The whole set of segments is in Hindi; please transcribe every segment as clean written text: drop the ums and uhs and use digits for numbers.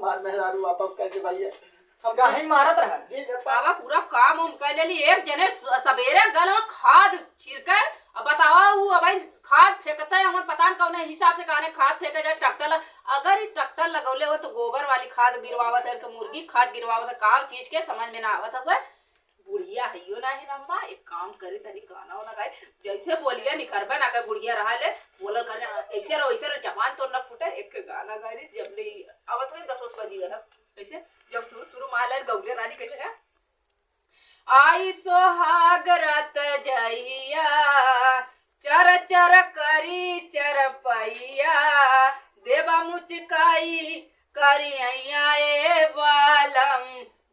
हमार मेहरारू वापस करके भैया हम गाही मारत रहा जी बाबा पूरा काम हम कर लेली। एक जने सवेरे गल में खाद छिड़के अब बतावा वो अब खाद फेंकते हम पता न कौन हिसाब से कहने खाद फेंके जाए ट्रैक्टर। अगर ये ट्रैक्टर लगौले हो तो गोबर वाली खाद गिरवावत है, मुर्गी खाद गिरवावत है, का चीज के समझ में ना आवत हुआ। बुढ़िया है ना ही रम्मा, एक काम करे तनी गाना वाना गाए जैसे बोलिए निकरबे ना कर बुढ़िया रहा ले बोलल करे ऐसे रहो जवान तो न फूटे। एक गाना गाए जब ले आवत है 10 बजी गल कैसे जब शुरू माले गौले रानी कैसे गा आई सोहाग रात जइया चर चर करी चरपैया देवा मुचकाई करिया ए बालम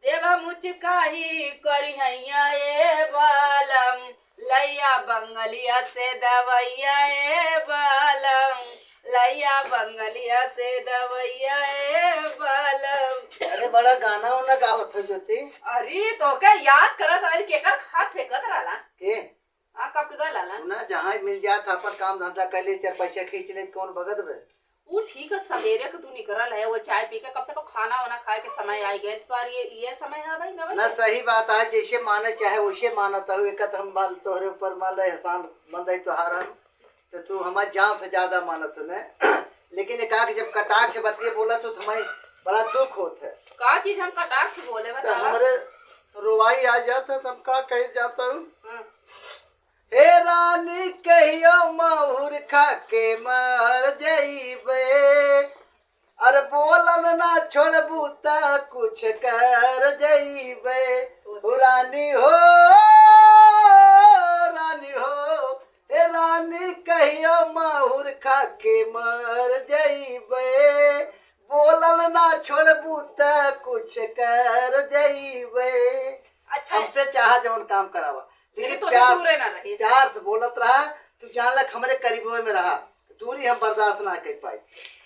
देवा मुचकाई करिया ए बालम लैया बंगलिया से दवैया ए बालम लैया बंगलिया से दवैया ए बालम। अरे बड़ा गाना वाना गावत हो ज्योति। अरे तो क्या याद करत वाली केकर खाद फेंकत रहला के कब के गलाला ना जहाँ मिल जात अपन काम धंधा कर ले 4 पैसा खींच ले कौन भगत बे। वो ठीक है सवेरे के तू निकल है वो चाय पी के कब से को खाना वाना खाए के समय आई गए पर ये समय है भाई मैं ना सही बात है जैसे माने चाहे वैसे मानता हूँ। एक हम माल तोहरे ऊपर माल एहसान बंद है तुहार हम तो तू हमारे जान से ज्यादा मानत ने लेकिन एक आग जब कटाक से बतिए बोला तो तुम्हें बड़ा दुख होता है। का चीज हम कटाक से बोले तो बता हमारे रोवाई आ जाता तब का कह जाता हूँ हे रानी कहियो माहुर खा के मर जइबे अरे बोलन ना छोड़बू ता कुछ कर जइबे रानी हो हे रानी कहियो माहुर खा के मर जइबे बोलन ना छोड़बू ता कुछ कर जइबे। अच्छा हमसे चाह जवन काम करावा लेकिन तो प्यार दूर ना रही प्यार से बोलत रहा तू जान लग हमारे करीबों में रहा दूरी हम बर्दाश्त ना कर पाई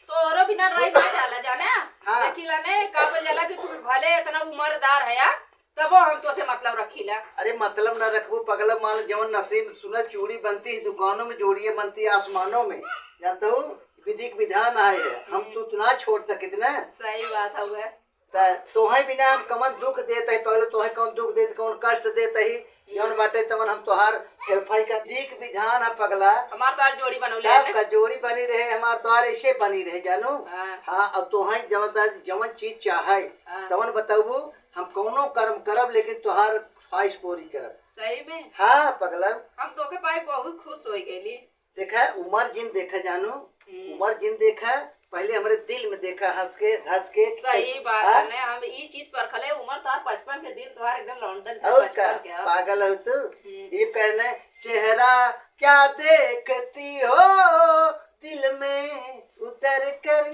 तो औरो बिना रही ना जाला जाने हाँ। देखिला ने का बोल जाला कि तू भले इतना उम्रदार है या तब हम तो से मतलब रखीला। अरे मतलब न रखबू पगला मान जवन नसीब सुना चूड़ी बनती है दुकानों में जोड़िए बनती है आसमानों में जानता हूँ विधि विधान आए है हम तू ना छोड़ सकित न। सही बात है तोहे बिना हम कमन दुख देते है पहले तोहे कौन दुख देते कौन कष्ट देते ही जौन बाटे तमन हम तोहार हेल्फाई का दीक विधान है पगला हमार तो जोड़ी बनौले सब का जोड़ी बनी रहे हमार तोहार ऐसे बनी रहे जानू। हाँ। हाँ अब तोहे जवन चीज चाहे हाँ। तवन बताबू हम कौनो कर्म करब लेकिन तोहार ख्वाहिश पूरी करब। सही में हाँ पगला हम तो के पाए बहुत खुश हो गईली। देखा उमर जिन देखा जानू उमर जिन देखा पहले हमारे दिल में देखा हंस के सही बात है हम ये चीज पर खले उम्र तार 55 के दिल तोहार एकदम लंदन के 55 के पागल हो तू ये कहने चेहरा क्या देखती हो दिल में उतर कर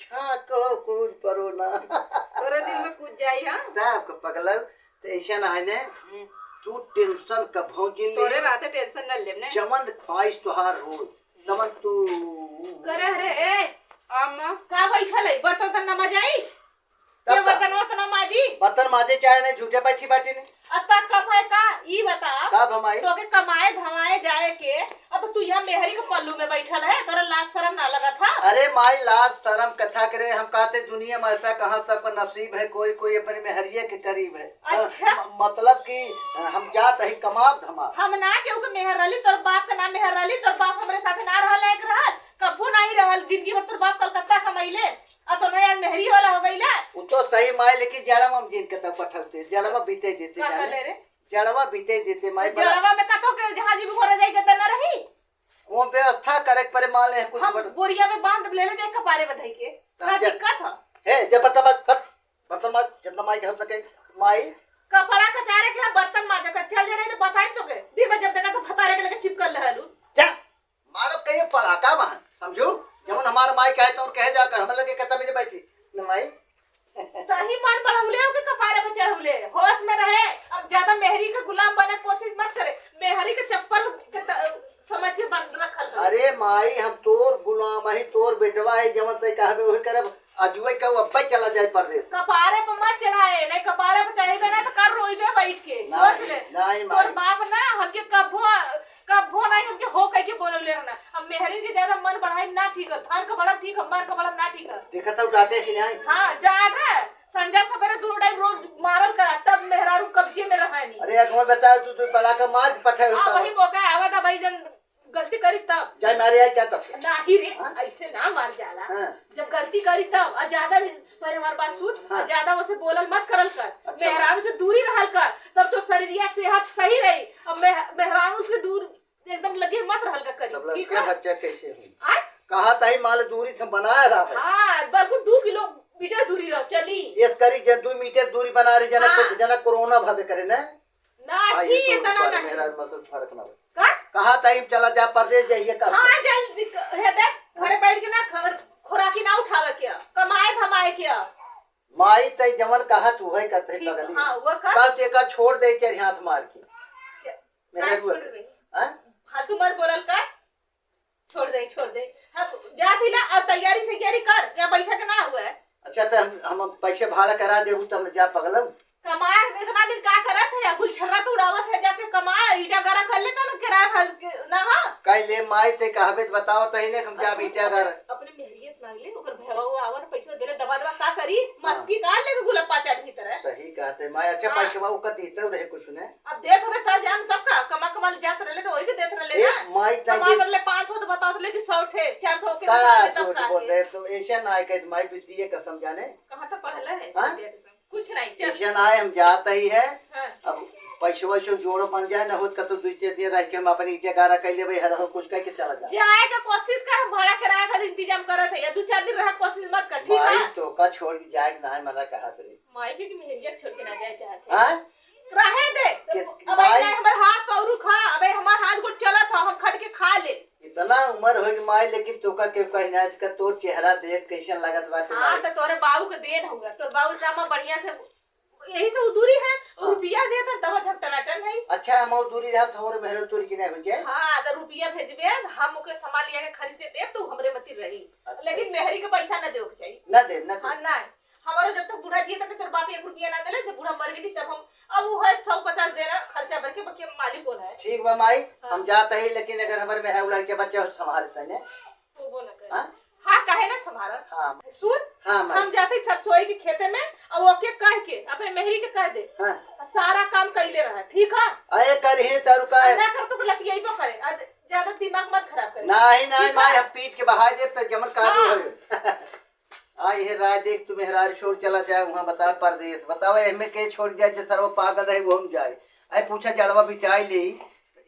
झांको कूद परो ना तोरे दिल में कूद जाई हां तब पगला तो ऐसा ना है ने तू टेंशन का भौजी ले तोरे राते टेंशन न लेने जमन ख्वाहिश तुहार हो तमन तू करे रे ए अम्मा का बैठल है बर्तन त न मजाई के बर्तन माजी बर्तन माजे चाहे नहीं झूठे बैठी बाटी ने अत्ता कब है का ई बता कब हमारी तो के कमाए धमाए जाए के अब तू यहाँ मेहरी के पल्लू में बैठल है तोरा लाज शर्म ना लगा था। अरे माई लाज शर्म कथा करे हम कहते दुनिया में ऐसा कहाँ सबका नसीब है कोई अपने मेहरिये के करीब है। अच्छा मतलब कि हम जात है कमाब धमाब हम ना केहू के मेहरली तोर बाप का नाम मेहरली तोर बाप हमरे साथे ना रहल एक रहल कबू नहीं रहल जिंदगी भर तोर बाप कलकत्ता कमाइले अब तो नया मेहरी वाला हो गईला वो तो सही माई लेकिन जड़वा में जिन के तब पठलते जड़वा बीते देते जाने जड़वा बीते देते माई जड़वा में कतो के जहां जी भर जाई के त ना रही वो व्यवस्था करे पर मान ले कुछ हम बोरिया में बांध ले ले जाए कपारे बधाई के का दिक्कत है जब बर्तन माज जितना माई के हम सके माई कपड़ा कचारे के बर्तन माजे का चल जा रही तो बताई तो के दी में जब देखा तो फतारे के लगे चिपकल रहलू जा मारब कहिए पराका बहन समझू जवन हमार माई कहे तो कहे जाकर हम लगे कहता भी बैठी न माई तही मन बढ़ौले हो के कपारे पे चढ़ौले होश में रहे अब ज्यादा मेहरी के गुलाम बने कोशिश मत करे मेहरी के चप्पल के समझ के बंद रखल। अरे माई हम तोर गुलाम है तोर बेटवा है जवन तय कहबे ओही करब अजुए का अब्बे चला जाए परदेश कपारे पे मत चढ़ाए नहीं कपारे पे चढ़ेबे ना तो कर रोइबे बैठ के सोच ले नहीं तोर बाप ना हमके कबो कब्बो नहीं उनके हो कह के बोलले रहना। अब मेहरी के ज्यादा मन बढ़ाई ना ठीक है, धन का बड़ा ठीक है, मन का बड़ा ना ठीक है। देखा तो डांटे कि नहीं? हां जाट है संजय सवेरे 2 टाइम रोज मारल करा तब मेहरारू कब्जे में रहनी। अरे अगवा बता तू पला का मार पठा हां वही मौका आवा था भाई जन गलती करी तब जाय मारे आई क्या तब से? नहीं रे ऐसे ना मार जाला। जब गलती करी तब और ज्यादा तोरे हमार बात सुन, ज्यादा उसे बोलल मत करल कर। मेहरारू से दूरी रहल कर, तब तो शरीरिया सेहत सही रही। अब मेहरारू से दूर एकदम लगे मत रहल कर करी। ठीक है बच्चा कैसे हो कहा तही माल दूरी से बनाया रहा। हां बल्कि 2 किलोमीटर दूरी रहो चली। ये करी जे 2 मीटर दूरी बना रही जना कोरोना भावे करे ना नहीं इतना नहीं मेहरारू मतलब फर्क ना का कहा तही चला जा परदेश जाइए कर। हां जल्दी है देख घरे बैठ के ना खोराकी ना उठावे के कमाए धमाए के माई तई जमन कहा तू है कहते लगली। हां वो कर का ते का छोड़ दे चार हाथ मार के मेहरारू हां फालतू मत बोलल कर। छोड़ दे हम जा थिला अब तैयारी कर या बैठा के ना हुआ है। अच्छा तो हम पैसे भाड़ा करा देबू तो हम जा पगलम कमाए इतना दिन का करत है गुलछर्रा तो उड़ावत है जाके कमाए ईटा गारा कर लेता ना किराया भर ना। हां कई ले माई ते कहबे बताओ तही ने हम जा बीटा घर अपने मेहरिए से मांग ले ओकर भैवा वो आवन पैसा देले दबा का करी मस्की का लेके गुलप्पा चाट की तरह। सही कहते माई अच्छा पैसा वो का देते रहे कुछ ने अब देत होवे त जान तब का कमा जात रहले तो वही के देत रहले ना। माई कमा रहले 500 तो बताओ रहले कि 100 थे 400 के तब का बोलते तो ऐसा ना है माई बिटिए कसम जाने कहां तक पढ़ले है कुछ नहीं चल ऐसा ना है हम जाता ही है। अब पैसा वैसा जोड़ो बन जाए ना हो तो 2-4 दिन रह के हम अपनी ईटे गारा कर लेबे हर कुछ कह के चला जाए का कोशिश कर हम भाड़ा किराया का इंतजाम करत है या 2-4 दिन रह कोशिश मत कर ठीक है। माई तो का छोड़ के जाए ना मना कहा तेरे माई के मेहरिया छोड़ के ना जाए चाहते हां रहे दे अब हमर हाथ पौरू खा अबे हमार हाथ गुड़ चलत ह हम खट के खा ले। इतना उम्र हो गई माई लेकिन तोका के कहना इसका तोर चेहरा देख कैसन लागत बाटे। हां तो तोरे बाबू के देन होगा तोर बाबू दामा बढ़िया से यही से दूरी है रुपया देता तब तक टनाटन है। अच्छा हम दूरी रहत और मेहरो तोरी की नहीं हो जाए। हां तो रुपया भेजबे हम ओके सामान लिया के खरीदे देब तो हमरे मती रही। अच्छा। लेकिन मेहरी के पैसा ना देओ के चाहिए ना दे ना हां ना हमारो जब तक बूढ़ा जिए तक तोर बाप 1 रुपया ना देले जब बूढ़ा मर गेली तब हम अब वो है 150 देना खर्चा भर के बाकी मालिक बोला है। ठीक बा माई हम जाते ही लेकिन अगर हमर में है लड़के बच्चा संभालते ने तो बोला कर हां हां कहे ना संभाल। हां सुन हां हम जाते सरसोई के खेते में अब ओके कह के अपने मेहरी के कह दे हां सारा काम कइले रहा ठीक है। आए करही तारू का ना कर तो लतियइबो करे ज्यादा दिमाग मत खराब करे। नहीं माई हम पीट के बहा दे त जमन काबू हो आई है राय देख तू मेहरार छोड़ चला जाए वहां बता परदेश बताओ एमे के छोड़ जाए जे सरो पागल रहे वो हम जाए आई पूछा जड़वा बिचाई ले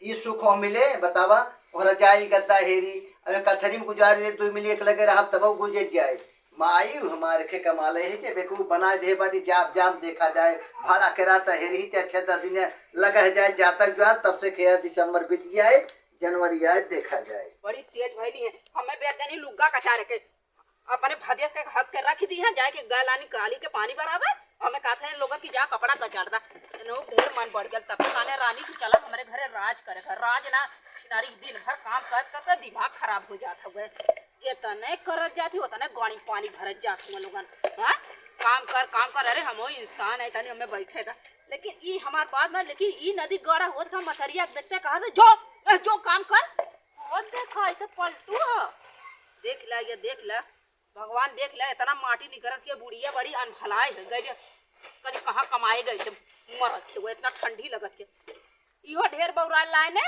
ई सुख हो मिले बतावा और जाई गद्दा हेरी अबे कथरी में गुजार ले 2 मिली एक लगे रहा तब गुजर जाए। माई हमारे के कमाले है के बेकू बना दे बाटी जाम देखा जाए भाड़ा कराता हेरी ते अच्छा 10 दिन लगा जाए जातक जो तब से के दिसंबर बीत जाए जनवरी आए देखा जाए। बड़ी तेज भइली है हमें बेदनी लुग्गा कचारे के अपने भदेश के हक के रख दी है जाए के गलानी काली के पानी बराबर हमें कहते हैं लोगन की जा कपड़ा कचाड़दा नो ढेर मन बढ़ गल तब काने रानी की चला हमारे घरे राज करे घर राज ना सिनारी दिन भर काम कर दिमाग खराब हो जात हुए जे तने करत जाती होता ने गाड़ी पानी भरत जात हुए लोगन। हां काम कर अरे हम इंसान है तनी हमें बैठे था लेकिन ई हमार बात ना लेकिन ई नदी गड़ा होत का मथरिया देखते कहा था जो काम कर और देखा ऐसे पलटू देख ला भगवान देख ले इतना माटी निकरत के बुढ़िया बड़ी अनभलाई है गई कहीं कहाँ कमाए गई थे मरत थे वो इतना ठंडी लगत के इहो ढेर बौरा लाए ने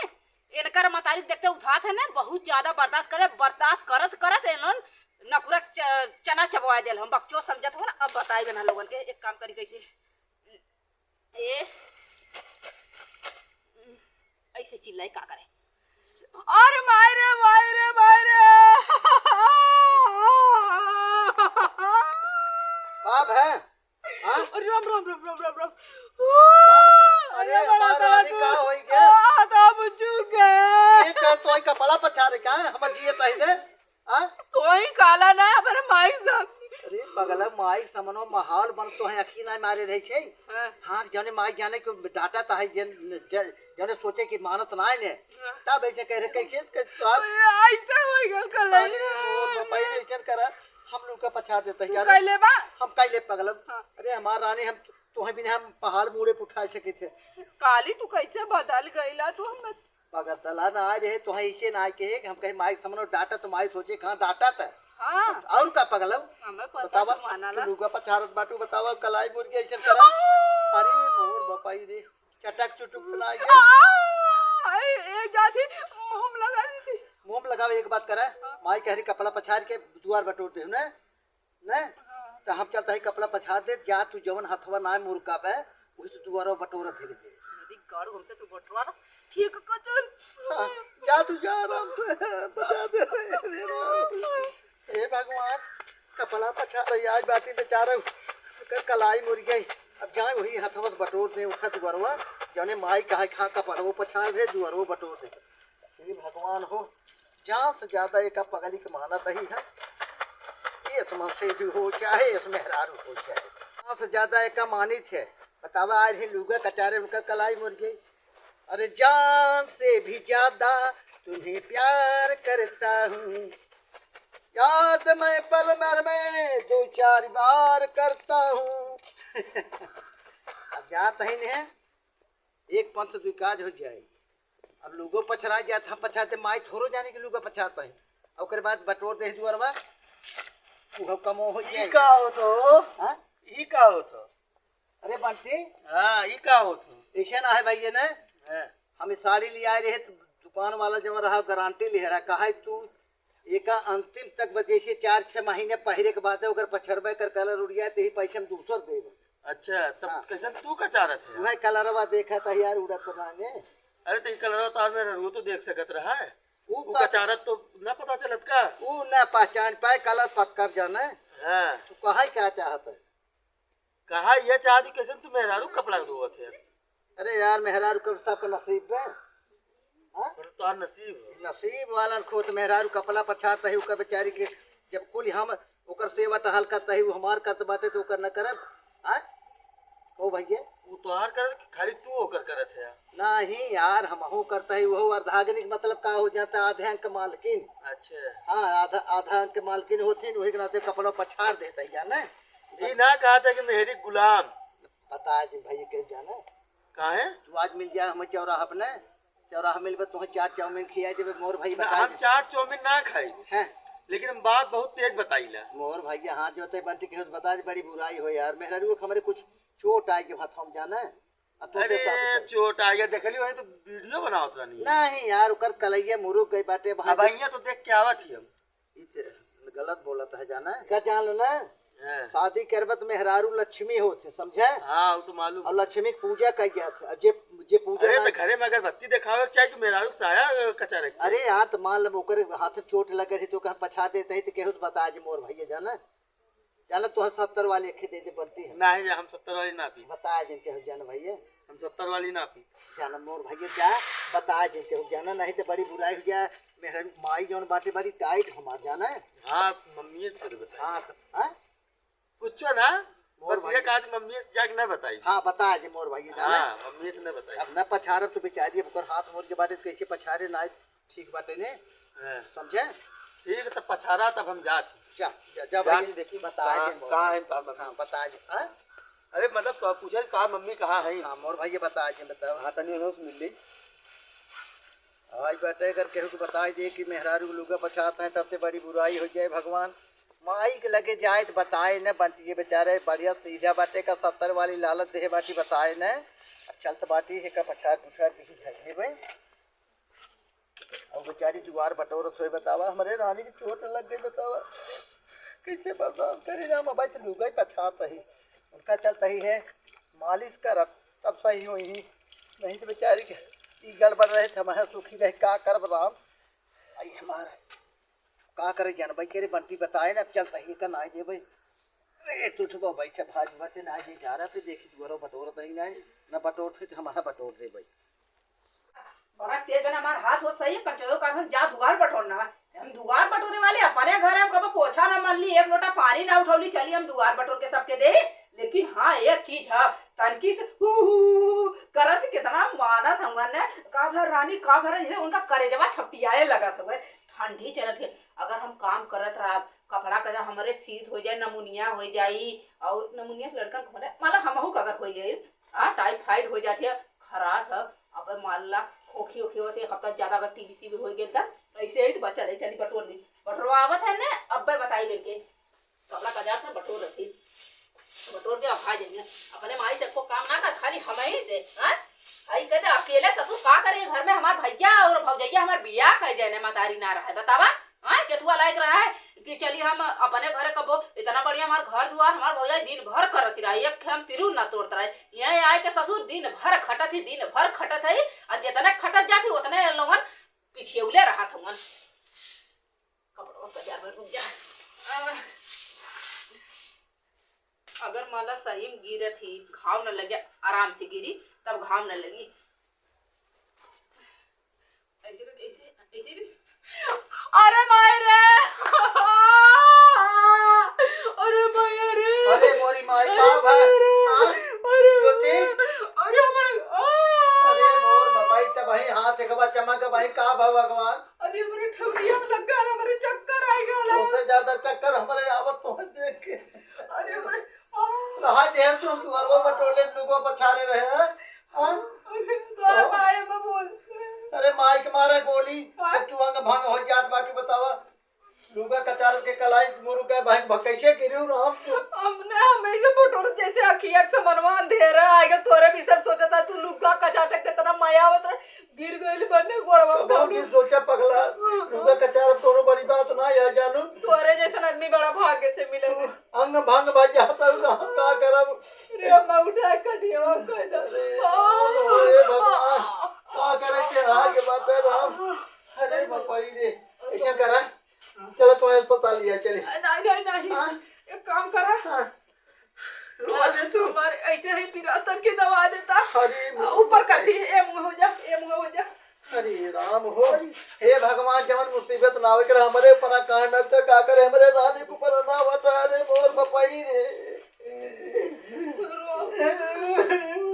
इनकर मतारी देखते उठात है ना बहुत ज्यादा बर्दाश्त करत एलन नकुरा चना चबवा देल हम बच्चों समझत हो ना। अब बताए ना लोगन के एक काम करी कैसे ए ऐसे चिल्लाई का करे और मायरे कब है हां राम अरे हमारा रानी का होई के तब चुके एक तोई कपड़ा पछारे का हम जिए तहिले हां तोई काला ना अपने माई साहब अरे बगल माई समनो माहौल बन तो है अखी ना मारे रही छे। हां जाने माई जाने को डाटा ता है जाने सोचे कि मानत ना ने तब ऐसे कह रहे कैसे के ऐसे होई गल कल मोर पहले ऐसे करा हम लोग का पछा देते हैं कैले बा हम कैले पगलम। अरे हमार रानी हम तोहे बिना हम पहाड़ मुड़े उठा सके थे काली तू कैसे बदल गईला तू हम पगतला ना आज है तो ऐसे ना के हम कहीं माई समनो डाटा तो माई सोचे कहां डाटा था हां और का पगलव हमें पता बतावा तो मानाला लुगा पछारत बाटू बतावा कलाई मुर्गी ऐसे करा अरे मोर बपाई रे चटक चुटुक ना ये एक जाती मुंह लगा ली थी मुंह में लगावे एक बात करे माई कह रही कपड़ा पछार के दुआर बटोर दे ने ने तो हम चलता है कपड़ा पछार दे जा तू जवन हथवा ना मुर्गा पे उस दुआरो बटोर धीरे धीरे यदि गाड़ हमसे तू बटवा ना ठीक को चल हाँ, जा तू जा राम बता दे रे राम हे भगवान कपड़ा पछार रही आज बाती बेचारा कर कलाई मुर गई अब जाए वही हथवत बटोर दे उठा दुआरवा जने माई कहा खा कपड़ो पछार दे दुआरो बटोर दे हे भगवान हो जहाँ से ज्यादा एक पगली के माना दही है ये समझ से भी हो चाहे इसमें हरारू हो चाहे जहाँ से ज्यादा एक मानित है बतावा आज ही लुगा कचारे उनका कलाई मुर गई अरे जान से भी ज्यादा तुम्हें प्यार करता हूँ याद मैं पल भर में 2-4 बार करता हूँ अब जात ही ने एक पंथ विकास हो जाएगी अब लोगों पछरा जात हम पछाते माई थोड़ो जाने के लोग पछात पाए और ओकर बाद बटोर दे दुआरवा वो कमो हो जाए का हो तो हां ई का हो तो अरे बंटी हां ई का हो तो ऐसे ना है भाई ये ने हां हम साड़ी ले आए रहे तो दुकान वाला जब रहा गारंटी ले रहा कहा तू एका अंतिम तक जैसे 4-6 महीने पहरे के बाद ओकर पछरबे कर कलर उड़ जाए तो ही पैसे हम 200 देब अच्छा तब हाँ। कैसे तू का चाहत है वह कलरवा देखा था यार उड़त रहाने अरे तो ई कलर तार में रू तो देख सकत रहा है वो तू का चाहत तो ना पता चलत का वो न पहचान पाए कलर पक्का जाने हां तू कहा क्या चाहता है कहा ये चाहती कैसे तू मेहरारू कपड़ा धोवत है अरे यार मेहरारू कर सबका नसीब है हाँ? पर तो नसीब है नसीब वाला खोत मेहरारू कपड़ा पछाता है ओकर बेचारी के जब कुल हम ओकर सेवा टहल करता है वो हमार करत बाटे तो ओकर न करब हां ओ भैया वो तोहार कर खाली तू होकर करत है नहीं यार हमहू करता है वो अर्धांगिनी मतलब का हो जाता आधे अंक मालकिन अच्छा हाँ आधा अंक मालकिन होती वही के नाते कपड़ा पछाड़ देता है जाना ई ना कहा था कि मेहरी गुलाम पता है जी भैया कैसे जाना कहाँ है तू आज मिल जाए हमें चौराहा अपने चौराहा मिलबे तुम्हें 4 चाउमीन खिया देबे मोर भाई बता हम 4 चाउमीन ना खाई हैं लेकिन हम बात बहुत तेज बताईला मोर भैया हाथ जोते बंटी के बता दे बड़ी बुराई हो यार मेहरारू को हमारे कुछ चोट आई के हाथ हम जाना अब तो अरे चोट आ गया देखली वही तो वीडियो बनावत रहनी नहीं यार ओकर कलैया मुरुक गई बाटे अब भैया तो देख के आवत ही हम गलत बोलत है जाना क्या जान लेना हाँ। शादी करबत मेहरारू लक्ष्मी होते समझे हाँ वो तो मालूम और लक्ष्मी की पूजा कई जाते अब जे पूजा अरे ना- तो घरे में अगरबत्ती दिखावे के चाहिए तो मेरा रुक साया कचा रख अरे यार तो मान लो ओकर हाथ में चोट लगे थी तो कहीं पछा देते ही तो केहू तो बता जे मोर भैया जाना जाना तो 70 वाली अखे दे दे बनती है नहीं हम 70 वाली ना पी बता जे केहू जाना भैया हम 70 वाली ना पी जाना मोर भैया जा बता जे केहू जाना नहीं तो बड़ी बुराई हो जाए मेरे माई जौन बातें बड़ी टाइट हमार जाना है हाँ मम्मी से तेरे बता हाँ तो हाँ? पूछो ना मोर बस भाई। ये काज मम्मी से जाके ना बताई हाँ बता जे मोर भैया जाना हाँ मम्मी से ना बताई अब न पछारब तो बेचारी ओकर हाथ मोर के बाटे कैसे पछारे ना ठीक बाटे ने हाँ। समझे ठीक है तब पछारा तब हम जात जा जा जा जात भैया देखी बता जे मोर कहाँ है तो हाँ बता जे हाँ अरे मतलब तो पूछे कहा मम्मी कहाँ है हाँ मोर भैया बता जे बताओ हाँ तनी उन्होंने मिल ली आज बैठे कर केहू को बता दे कि मेहरारू लुगा पछाते हैं तब से बड़ी बुराई हो जाए भगवान माई के लगे जाए तो बताए न बनती बेचारे बढ़िया सीधा बाटे का 70 वाली लालत दे बाटी बताए न अब चलत बाटी है का पछाड़ पुछाड़ किसी झगड़े में और बेचारी जुआर बटोर सोए बतावा हमारे रानी की चोट लग गई बतावा कैसे बर्दाश्त करे ना भाई तो लुगा ही पछाता ही उनका चलता ही है मालिश कर तब सही हुई ही नहीं तो बेचारी के ई गड़बड़ रहे थे हमारे सुखी रहे का करब राम आई हमारा का करे जान भाई केरे बंटी बताए ना चलता ही का ना दे भाई अरे तू तो भाई से भाज बते ना जे जा रहा थे देखी दुआरो बटोर दही ना ना बटोर थे हमारा बटोर दे भाई बड़ा तेज बना हमारा हाथ वो सही है कंचो का जा दुआर बटोरना हम दुआर बटोरे वाले अपने घर हम कब पोछा ना मन ली एक लोटा पानी ना उठौली चली हम दुआर बटोर के सबके दे लेकिन हाँ एक चीज है तनकी से करत कितना मानत हमन ने का भर रानी का भर जैसे उनका करेजवा छपटियाए लगत हुए ठंडी चलत है अगर हम काम करत रहा कपड़ा का हमारे सीत हो जाए नमूनिया हो जाई और नमूनिया से लड़कन को मतलब हमहू अगर हो जाए टाइफाइड हो जाती है खरास है अब मान ला खोखी ओखी होते एक हफ्ता ज्यादा अगर टीबी सीबी हो गेल त ऐसे ही तो बचल है चली बटोर ली बटोरवा आवत है ने अब्बे बताई बेल के कपड़ा का जात है बटोर रखी बटोर के खा जाएंगे अपने माई से को काम ना कर खाली हम ही से हां आई कहते अकेले ससुर का करे घर में हमार भैया और भौजैया हमार बियाह कह जाने मतारी ना रहा है बतावा हां केतुआ लायक रहा है कि चली हम अपने घरे कबो इतना बढ़िया हमार घर दुआर हमार भौजा दिन भर करत रही एक हम तिरु ना तोड़त रहे यहां आए के ससुर दिन भर खटत ही दिन भर खटत है और जितने खटत जाती उतने लोगन पिछेउले रहत हवन कपड़ों का जार में रुक जा अगर माला सही में गिरे थी घाव न लगे आराम से गिरी तब घाव न लगी ऐसे ऐसे ऐसे भी अरे माय रे अरे माय रे अरे मोरी माई का भाई अरे ज्योति अरे हमारे अरे मोर बपाई त भाई हाथ एकबा चमक भाई का भगवान अरे मेरे ठबिया में लग गया मेरे चक्कर आ गया सबसे ज्यादा चक्कर हमारे आवत पहुंच देख के अरे मेरे रहा देव तुम दुआरवा बटोले दुगो पछारे रहे हैं द्वार माए में बोल अरे माई के मारा गोली जब तू अंग भंग हो जात बाकी बतावा सुबह कचार के कलाई मुरु के भाई कैसे गिरियो राम हमने हमेशा फोटो जैसे अखिया से मनवा अंधेरा आएगा तोरे भी सब सोचा था तू लुका कचार तक कितना माया आवत गिर गइल बने गोड़वा कब की सोचा पगला सुबह कचार तोरो बड़ी बात ना या जानू तोरे जैसा आदमी बड़ा भाग्य से मिलेगा अंग भंग भाई जाता हूं हम का करब रे मैं उठा कटिया कह दे अरे भगवान का करे के हार के बात है राम अरे बापाई रे ऐसा करा चलो तो अस्पताल लिया चले नहीं नहीं नहीं एक काम करा रोवा दे तू हमारे ऐसे ही पिरातन की दवा देता अरे ऊपर करती है ए मुंह हो जा ए मुंह हो जा अरे राम हो हे भगवान जवन मुसीबत ना आवे कर हमरे पना कांड का का करे हमरे राधे को पर ना बता रे मोर बपाई रे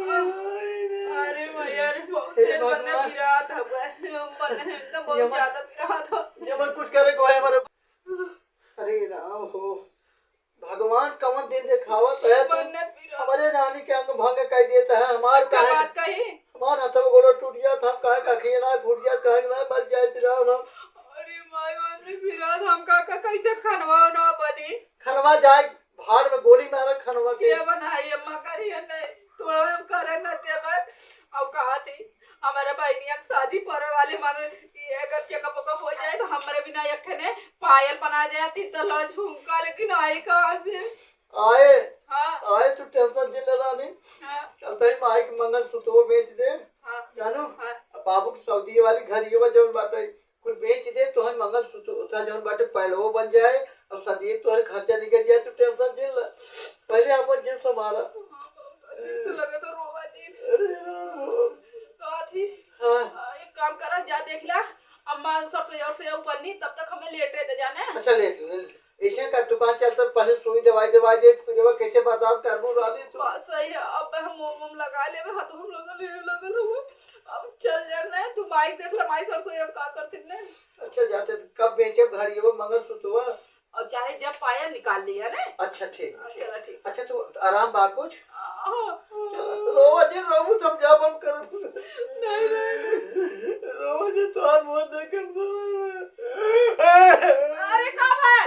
अरे भैया रे बहुत देर बनने पिरात हुआ बनने एकदम बहुत ज्यादा पिरात हो जवन कुछ करे को है हमरे अरे राम हो भगवान कवन दिन दिखावत है बनने पिरात हमारे रानी के अंग भंग कह देता है हमार क्या काहे बात कही हमार हथवा गोड़ो टूट गया था काहे का खिया फूट गया काहे ना मर जाए तेरा हम अरे माय बनने पिरात हम का कैसे खनवा ना बनी खनवा जाए भाड़ में गोली मारा खनवा के ये बनाई अम्मा करी है नहीं तो हम करे न ते मैं अब कहा थी हमारे बहनिया शादी परे वाले माने अगर चेकअप वकअप हो जाए तो हमारे बिना यखने पायल बना देती तो लो झुमका लेकिन आई कहां से आए हां आए तू टेंशन जिल रानी हां चलते ही माइक मंगल सूत्र बेच दे हां जानू हां बाबू की सऊदी वाली घर ये जो बाटे कुछ बेच दे तो हम मंगल सूत्र उठा जो बाटे पहलवो बन जाए और सदी तो खर्चा निकल जाए तू टेंशन जिल पहले अपन जिल संभाला अजीब से लगे तो रोवा जी अरे राम तो थी हां एक काम करा जा देख ला अम्मा सरसों और से ऊपर नहीं तब तक हमें लेटे दे जाने अच्छा ले ऐसे का दुकान चलता पहले सुई दवाई दे फिर वो कैसे बर्दाश्त करबो रानी तू बात सही है अब हम मोम लगा ले हाथ हम लोग ले लगल हो अब चल जाना है तू माई देख ले माई सरसों अब का करती ने अच्छा जाते कब बेचे घर ये वो मंगल सूत्र और चाहे जब पाया निकाल दिया ने अच्छा ठीक चलो ठीक अच्छा तू आराम बा कुछ नहीं रोवा जी रोबू समझा बम कर नहीं रोवा जी तो और मुंह देख अरे कब है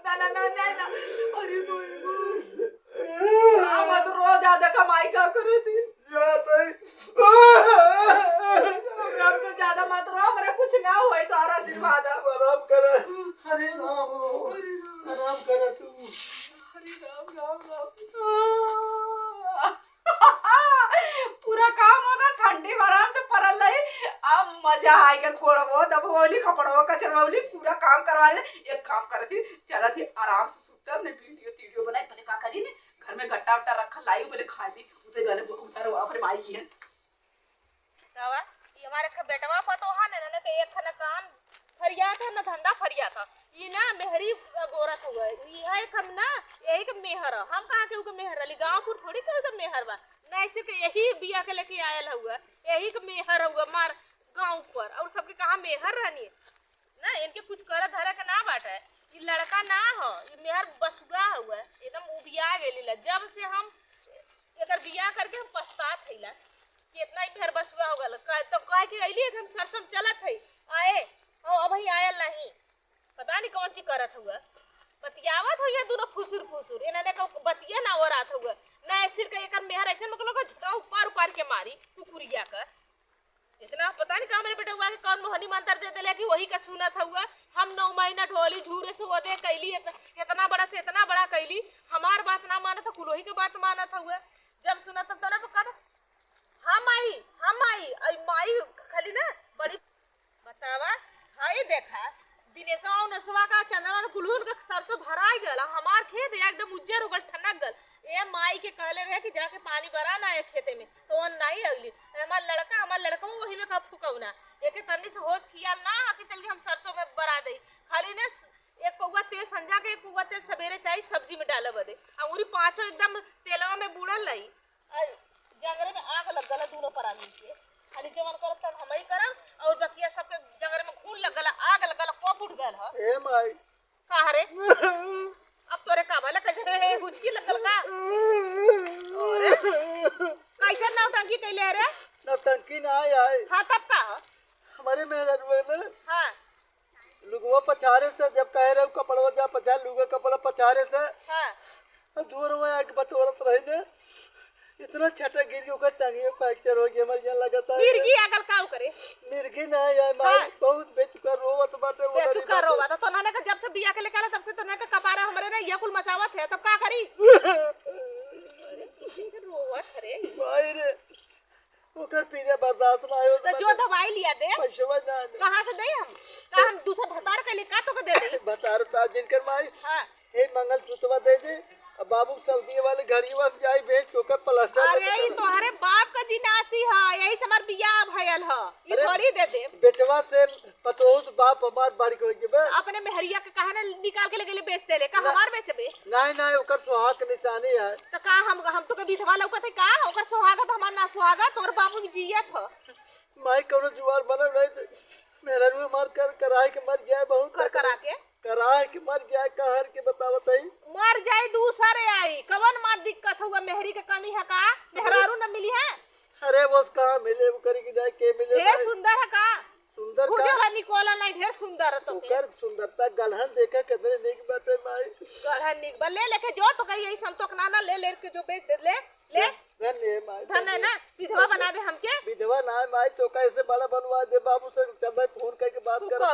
ना ना ना ना अरे बोल मत रो ज्यादा कमाई का करे थी जाते हम तो ज्यादा मत रो मेरा कुछ ना होए तो आरा दिन बाद आराम कर अरे राम आराम कर तू हरे राम राम राम पूरा काम होता ठंडी बरात तो परल रही अब मजा आएगा कोड़वो दबोली कपड़वो कचरवली पूरा काम करवा ले एक काम करती चला थी आराम से सुता ने वीडियो बनाई पहले का करी ने घर में गट्टा उट्टा रखा लाई पहले खा ली उसे गले उतारो अपने माई की है दवा ये हमारे बेटवा पतोहा ने ना तो एक खना काम फरिया था ना धंधा फरिया था ये ना मेहरी गोरत हुआ ये है हम ना यही के मेहर हम कहां के उके मेहर वाली गांवपुर थोड़ी के मेहर बा ना ऐसे के यही बिया के लेके आयल हुआ यही के मेहर हुआ मार गांव पर और सबके कहां मेहर रहनी ना इनके कुछ कर धरे के ना बाटे ये लड़का ना हो ये मेहर बसुआ हुआ एकदम उबिया गेली जब से हम एकर बिया करके हम पछतात हइला कितना ही फेर बसुआ हो गल तो कह के अइली हम सरसम चलत है आए ओ अब ही आयल नहीं पता नहीं कौन चीज करत हुआ बतियावत हो ये दोनों फुसुर फुसुर इन्होंने को बतिया ना और आत हुआ ना सिर का एकर मेहर ऐसे मतलब को झटका ऊपर ऊपर के मारी कुकुरिया कर इतना पता नहीं का मेरे बेटा हुआ कि कौन मोहनी मंत्र दे देले कि वही का सुनत हुआ हम 9 महीना ढोली झूरे से ओदे कैली इतना बड़ा से इतना बड़ा कैली हमार बात ना मानत था कुलोही के बात मानत हुआ जब सुनत तब तो ना कर हम आई माई खाली ना बड़ी बतावा हाय देखा दिनेशवा नसवा का चंदन कुलहुन का सरसों भराई गल हमार खेत एकदम उज्जर हो गल ठनक गल ए माई के कहले रहे कि जाके पानी भरा ना एक खेते में तो वन नहीं अगली हमार लड़का वही में कब फुकौना एक तन्नी से होश खियाल ना कि चल हम सरसों में बरा दे खाली ने एक पौवा तेल संझा के एक पौवा तेल सवेरे चाहिए सब्जी में डाले बदे अंगूरी पांचों एकदम तेलवा में बुड़ल रही जंगले में आग लग गला दोनों परानी के खाली जवन करब तब हम ही करब और बकिया सबके जंगल में खून लग गला आग लग गला को फूट गल ह ए माई का हरे अब तोरे का भले कजरे है हुचकी लगल का अरे कैसे नौटंकी कैले रे नौटंकी ना आए हां तब का हमारे मेहर में हां लुगवा पछारे से जब कह रहे कपड़वा जा पछार लुगा कपड़ा पछारे से हां दूर में आके बटोरत रही ने इतना छटा गिर गया ओकर टांगिए फ्रैक्चर हो गया हमारे यहाँ लगातार मिर्गी आगल काऊ करे मिर्गी ना यार माई बहुत बेचुका रोवत बाटे बेचुका रोवत तो नाने का जब से बिया के लेके तब से तो नाने का कपारा हमरे ने ये कुल मचावत है तब का करी रोवत रे भाई रे ओकर पीने बर्दाश्त ना आयो तो जो दवाई लिया दे पैसा ना कहां से दे हम दूसरा भतार के लिए का तो दे दे बता रहा जिनकर माई हां हे मंगल सूत्रवा दे दे अब बाबू सऊदी वाले घरिया में जाई बेच ओकर प्लास्टर अरे ई तोहरे बाप का जिनासी है यही से हमर बियाह भयल है ई थोड़ी दे दे बेटवा से पतोस बाप हमार बाड़ी को के अपने मेहरिया के कहा ना निकाल के ले बेच देले का हमार बेचबे नहीं नहीं ओकर सुहाग के निशानी है तो का हम तो के विधवा लौकत है का ओकर सुहागत हमार ना सुहागत तोर बाबू की जियत ह माई कोनो जुआर बनल नहीं मेरा रू मार कर कराए के मर गया बहुत कर करा के कराए के मर गया कहर के बतावत है मर जाए दूसरे आई कवन मार दिक्कत हुआ मेहरी के कमी है का मेहरारू न मिली है अरे वो कहां मिले वो करी की जाए के मिले ढेर सुंदर है का सुंदर खुद वाला निकोला नहीं ढेर सुंदर है तो ओकर सुंदरता गलहन देखा कितने निक बाटे माई गढ़न निक ले लेके जो तो कही यही संतोष नाना ले के जो बेच दे ले धन्य माई धन है ना विधवा बना दे हमके विधवा ना माई तो कैसे बड़ा बनवा दे बाबू से चल फोन करके बात कर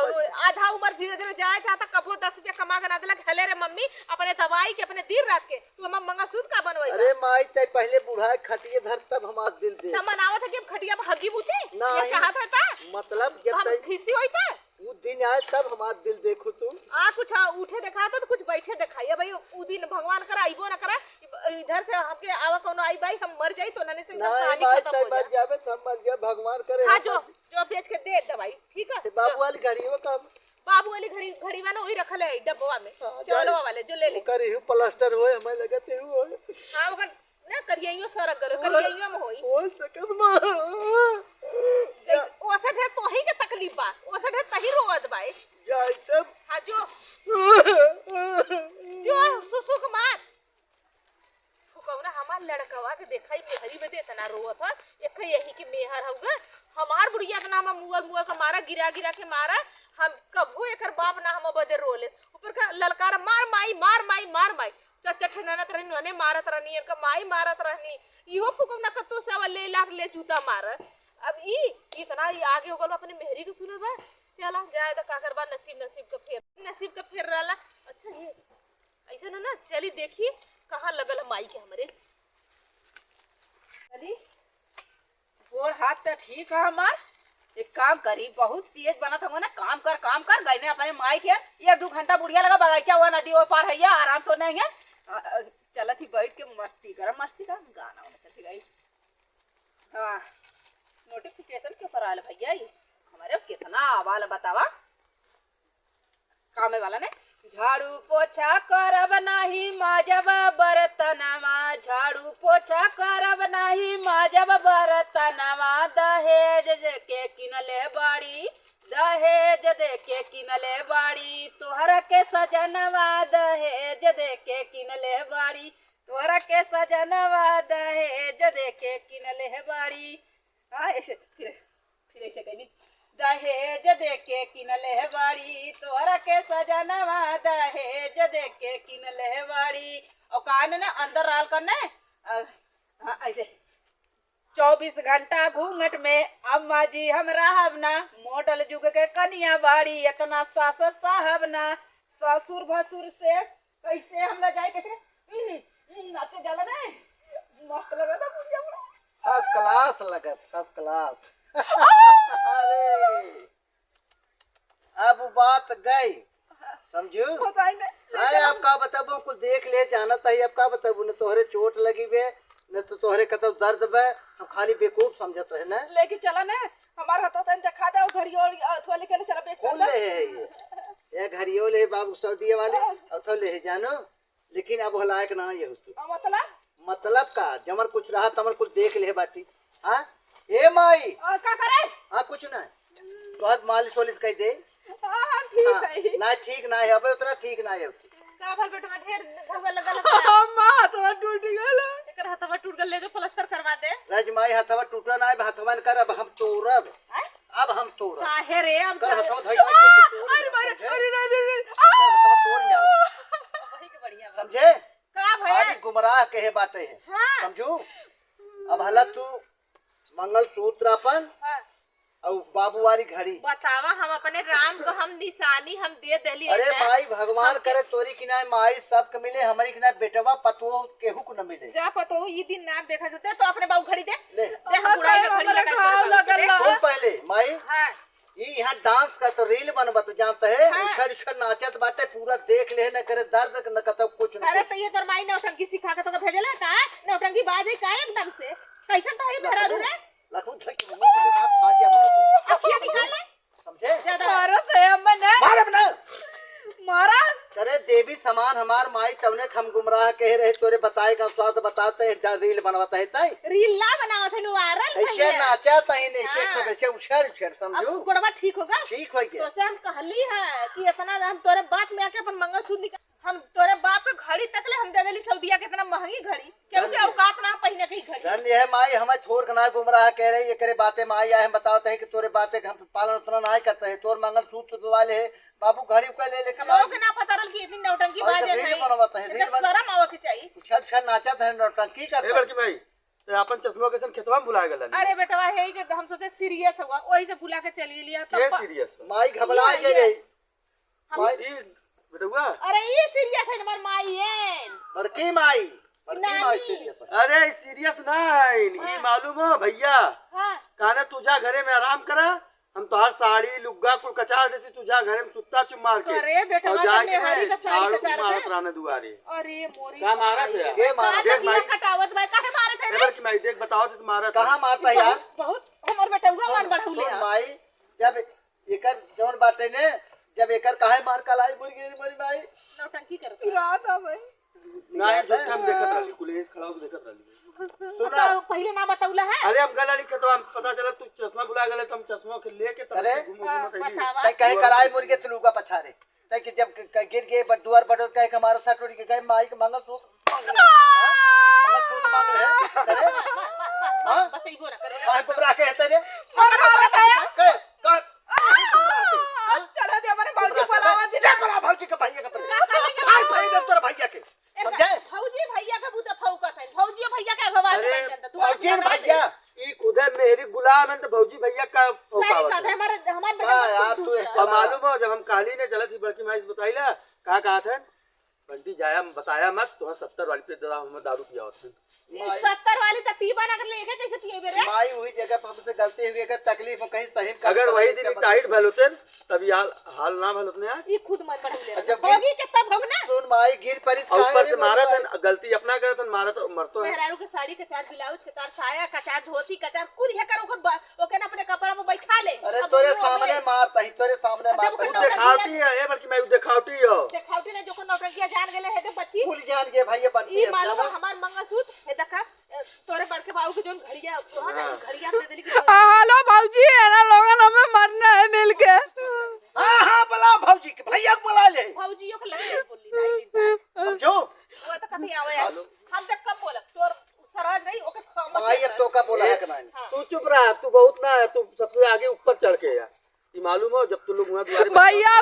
आधा उम्र धीरे धीरे जाए चाहता कबो 10 रुपया कमा के ना देला खेले रे मम्मी अपने दवाई के अपने दिन रात के तू हम मंगलसूत्र का बनवाई अरे माई तय पहले बूढ़ा खटिए धर तब हमार दिल दे मनावत है कि खटिया पर हगी बूथे नहीं। ये चाहत है ता मतलब तो जब हम तक खिसी होई ता वो दिन आए तब हमार दिल देखो तुम कुछ उठे दिखाता तो कुछ बैठे दिखाइए भाई उ दिन भगवान करा आइबो ना करा इधर से हमके आवा कोनो आई भाई हम मर जाई तो नने से कहानी खत्म हो मर जावे सब मर गया भगवान करे हां जो बेच के दे दवाई ठीक है बाबू वाली घड़ी में काम बाबू वाली घड़ी वाला वही रखल है डब्बा में चलो वाले जो ले ले करे हूं प्लास्टर होए हमें लगते हूं हां ओकर ना करियो सरक गलो करियो में होई हो सकत मा ओसे ढेर तोही के तकलीफ बा ओसे ढेर तही रोवत बाई जाई तब हां जो सुसुक मार फुकौना हमार लड़कवा के देखाई मेहरी में देतना रोवत ह एक यही के मेहर हउगा हमार बुढ़िया के नाम मुअर का मारा गिरा के मारा हम कबो एकर बाप ना हम बदे रोले ऊपर का ललकार मार माई चट ननत रहनी नने मारत रहनी इनका माई मारत रहनी इहो फुकौना कतो से ले लाख ले जूता मार अब ई इतना ही आगे हो गल अपने मेहरी के सुनल बा चला जाए तो का करबा नसीब का फेर रहला अच्छा ये ऐसे ना चली देखी कहाँ लगल है माई के हमरे चली गोड़ हाथ तो ठीक है हमार एक काम करी बहुत तेज बनत होगा ना काम कर गए ने अपने माई के 1-2 घंटा बुढ़िया लगा बगीचा हुआ नदी वो पार है आराम से नहीं है चलत ही बैठ के मस्ती कर गाना वाना चलती गई हाँ नोटिफिकेशन क्यों पर आयल भैया ये हमारे कितना आवाल बतावा कामे वाला ने झाड़ू पोछा करब नाही माजब बर्तनवा झाड़ू पोछा करब नाही माजब बर्तनवा दहेज के किनले बाड़ी दहेज दे के किनले बाड़ी तोहरा के सजनवा दहेज दे के किनले बाड़ी तोहरा के सजनवा दहेज दे के किनले बाड़ी हाँ ऐसे फिर ऐसे कही दहेज दे के किनले है बाड़ी तोहरा के सजनवा दहेज दे के किनले है बाड़ी और कान ना अंदर डाल करने हाँ ऐसे 24 घंटा घूंघट में अम्मा जी हम रहब ना मॉडल युग के कन्या बाड़ी इतना सास साहब ना ससुर भसुर से कैसे हम लोग जाए कैसे नाचे जाला ना मस्त लगा था मुझे फर्स्ट क्लास लगत फर्स्ट क्लास। अरे अब वो बात गई समझू है। अब का बताबू कुछ देख ले जाना चाहिए। अब का बताबू न तोहरे चोट लगी वे न तो तोहरे कतौ दर्द बे हम खाली बेकूफ समझत रहे ना। लेके चला ना हमार हाथों तन दिखा दे घड़ी और अथवा लेके चला बेच कौन ले है ये घड़ियों ले बाबू सऊदी वाले अथवा ले जानो। लेकिन अब लायक ना ये होती मतलब का जमर कुछ रहा तमर कुछ देख ले बाटी। हाँ ए माई का करे हाँ कुछ ना तोहर मालिश वालिश कह दे। हां ठीक है ना ठीक ना है अब उतना ठीक ना है का भल बेटा में ढेर घाव लगा लगा अम्मा तो टूट गया एकर हाथवा टूट गल ले जो प्लास्टर करवा दे। राजमाई हथवा टूटा ना है हथवा न कर अब हम तोड़ब अब हम तोड़ब काहे रे हम कर हथवा धई के तोड़ अरे अरे हथवा तोड़ ना वही के बढ़िया बा। समझे का भैया खाली गुमराह कहे बातें हैं हाँ। समझू। अब हला तू मंगल सूत्र अपन हाँ। और बाबू वाली घड़ी बतावा हम अपने राम को हम निशानी हम दे देली। अरे माई भगवान करे तोरी की ना माई सबके मिले हमारी की ना बेटवा पतुओ केहू को न मिले। जा पतो ये दिन ना देखा जते तो अपने बाबू घड़ी दे ले दे हम बुढ़ाई में घड़ी लगा कौन पहले माई हां ये यहाँ डांस का तो रील बनबत जानते है हाँ। उछल उछल नाचत बाटे पूरा देख ले न करे दर्द न कतौ कुछ न अरे तो ये तोर माई नौटंकी सिखा के तो भेजला का नौटंकी बाज है का एकदम से कैसन तो ही भेरा रे लखू धक मुंह के हाथ फाड़ दिया मारो अच्छी निकाल ले समझे ज्यादा भारत है अम्मा ने मार अपना मारा करे देवी समान हमार माई तवने हम गुमराह कह रहे तोरे बताए का स्वाद बताते रील बनवाता है ताई रील ला बनावत है वायरल ऐसे नाचा ताई ने ऐसे हाँ। ऐसे उछल उछल समझू अब गोड़वा ठीक होगा ठीक हो गया। तो से हम कहली है कि इतना हम तोरे बात में आके अपन मंगलसूत्र निकाल हम तोरे बाप के घड़ी तक ले हम दे देली सऊदीया के इतना महंगी घड़ी क्योंकि औकात ना पहने की घड़ी धन ये है माई हमें थोर के ना गुमराह कह रही ये करे बातें माई आए हम बताते हैं कि तोरे बातें हम पालन उतना नहीं करते हैं तोर मंगल सूत्र वाले है बाबू घड़ी का ले लेकर लोग ना पता रल कि इतनी नौटंकी और बाज है रील बनवाता है, रील तो शर्म आवे के चाहिए। उछल उछल नाचत है नौटंकी ए करता बड़की भाई ते अपन चश्मा के सन खेतवा में भुला गेल अरे बेटवा है कि हम सोचे सीरियस हुआ वही से भुला के चली लिया के तब सीरियस माई घबरा ये- गई ई बेटुआ अरे ये सीरियस है हमार माई है बड़की माई बड़की माई नानी। सीरियस है। अरे सीरियस ना है ई मालूम हो भैया हां काने तुझा घरे में आराम करा हम तोहार साड़ी लुग्गा कुल कचार देती तुझा घरे में सुत्ता चुम मार के अरे बेटा और तो जाके मेहरी का साड़ी झाड़ू कचार मारत है रहने दुआरे अरे मोरी का मारत है के मारा देख माई कटावत भाई काहे मारत है रे एबर की माई देख बताओ तो मारत कहाँ मारता यार बहुत हमर बेटा हुआ मन बढ़ा सुन ले माई जब एकर जौन बाटे ने जब एकर काहे मार कलाई मुर्गी मरी माई नौटंकी करत रात आ भाई नहीं झूठ हम देखत रहली कुलेस खड़ा होके देखत रहली सुना तो पहले ना बताउला है अरे हम गल लिखे तो हम पता चला तू चश्मा भुला गेले तो हम चश्मा के लेके तब अरे, घूम घूम कहीं बतावा तै कहे कलाई मुर्गे तुलुगा पछारे तै कि जब गिर गए बडुआर बडोर कहे कि हमारा सटोड़ी के गए माई के मंगल सूत्र मांगे है अरे हां बचैबो ना कर काहे गुमराह के हते रे मरवा बताया के चला दे हमारे बाबूजी पलावा दे जा बड़ा भौजी के भैया के पर खार भाई दे तोर भैया के समझे फौजी भैया का बुता फौकत है फौजी भैया का गवाह अरे, तू भौजी भैया ई खुदे मेरी गुलाम है तो भौजी भैया का सही औकावत बात है है हमारे हाँ, यार, बेटा तू और मालूम हो जब हम काली ने चलत थी बड़की माई से बताइला कहा था बंटी जाया बताया मत तो 70 वाली पे हम दारू पिया होते 70 वाली तो पीबा ना कर लेके कैसे पिएबे रे माई हुई जगह पर हमसे गलती हुई अगर तकलीफ हो कहीं सही अगर वही दिन टाइट भल होते तभी हाल ना भल होते यार ये खुद मन बढ़ ले जब होगी के तब हम ना सुन माई गिर परी और ऊपर से मारा था गलती अपना करे तो मारा तो मरतो है मेहरारू के साड़ी कचार ब्लाउज कचार साया कचार धोती कचार कुल है कर ओके ना अपने कपड़ा में बैठा ले अरे अब तोरे वो सामने हमें- मारता ही तोरे सामने जब मारता तू कुछ ही देखावटी है ए बल्कि मैं देखावटी हो देखावटी ने जो को नौटंकिया जान गेले है तो बच्ची फूल जान के भाई बनती ई है मालूम जाना? है हमार मंगलसूत्र है देखा तोरे बड़के बाबू के जोन घड़िया तो ना हाँ। घड़िया दे देली कि हेलो बाबूजी है ना लोगन हमें मरना है मिलके हाँ हाँ बुला भौजी के भैया को बुला ले फौजियों के लगे बोली नहीं समझो वो तो कभी आवे यार हम तक कब बोला तोर सराज नहीं ओके माई अब तो का बोला है कि नहीं तू चुप रहा, तू बहुत ना है, तू सबसे आगे ऊपर चढ़ के यार। ये मालूम हो जब तू लोग वहाँ द्वारे भैया